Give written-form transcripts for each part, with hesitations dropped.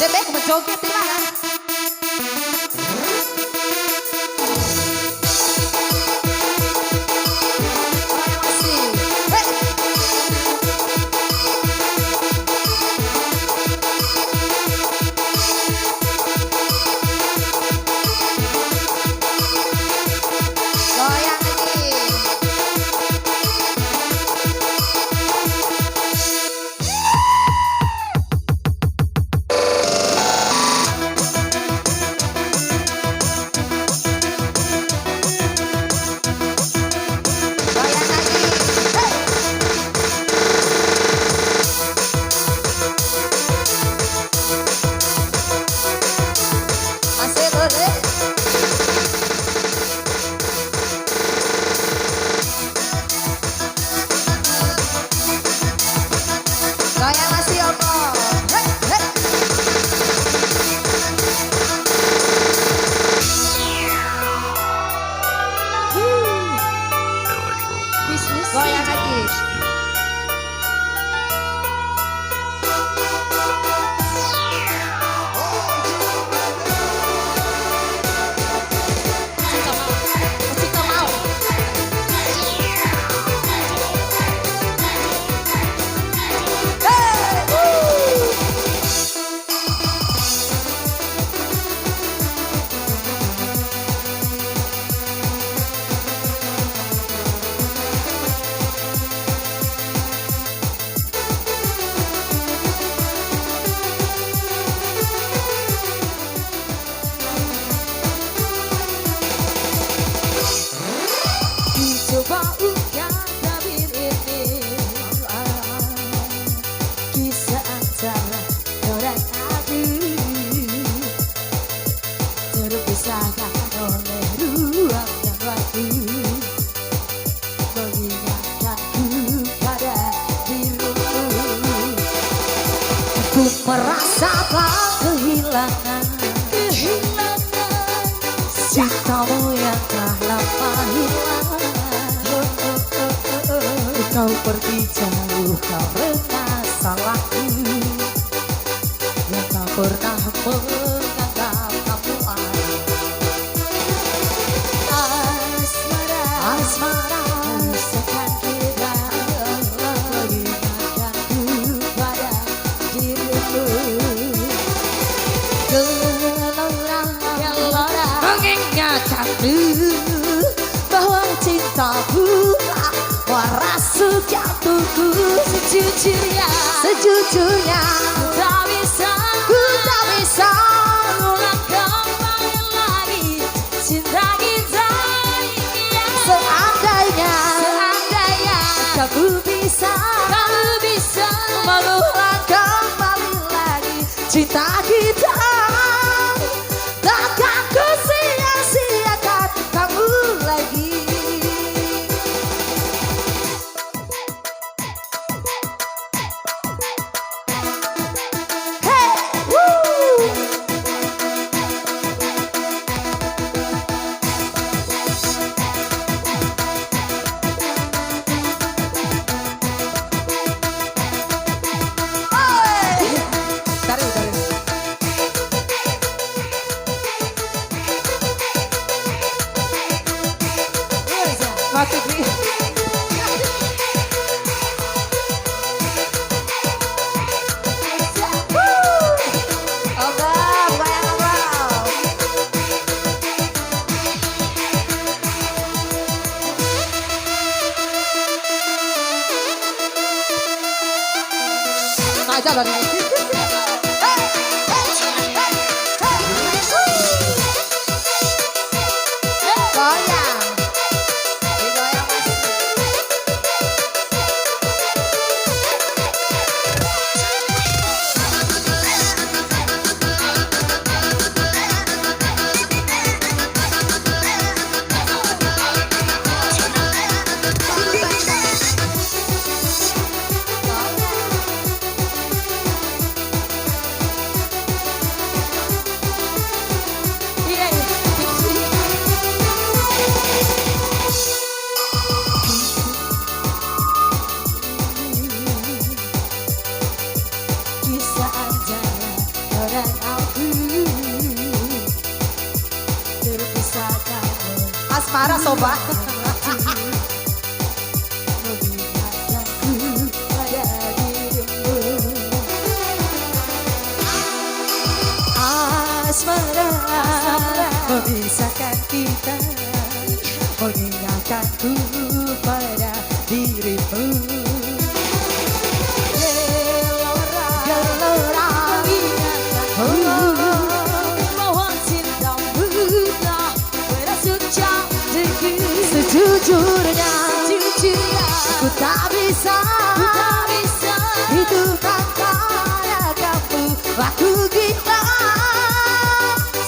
bebek menjoget lah. Goyang masih opo. Goyang lagi. Coba ucap tabir ini kisah antara orang aku terpisahkan oleh ruang dan waktu mengingatkanku pada dirimu. Aku merasakan kehilangan cintamu yang telah lama hilang. Kau pergi jauh karena salahku yang tak pernah menganggap kamu ada. Asmara sekan kita mengingatkanku pada dirimu. Gelora mengingatkanku bahwa cintaku waras sejatuhku. Sejujurnya ku tak bisa ulang kembali lagi cinta kita. Seandainya kamu bisa mengulang kembali lagi cinta kita, takkan ku sia-siakan kamu lagi. Aja dari goyang, goyang dan aku terpisahkan. Asmara sobat. Mengingatkanku pada dirimu. Asmara memisahkan kita, mengingatkanku pada dirimu. Gelora bahwa cintamu telah merasuk janjiku. Sejujurnya ku tak bisa hidup tanpa ada kamu. Waktu kita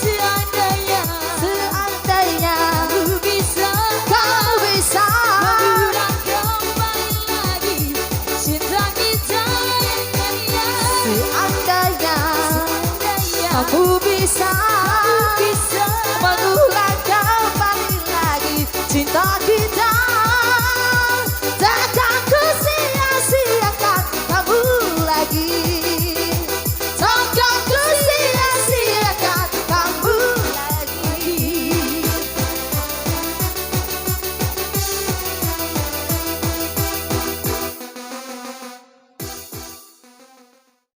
seandainya kau bisa mengulang kembali lagi cinta kita yang kaya. Seandainya kamu bisa mengulang kembali lagi cinta kita.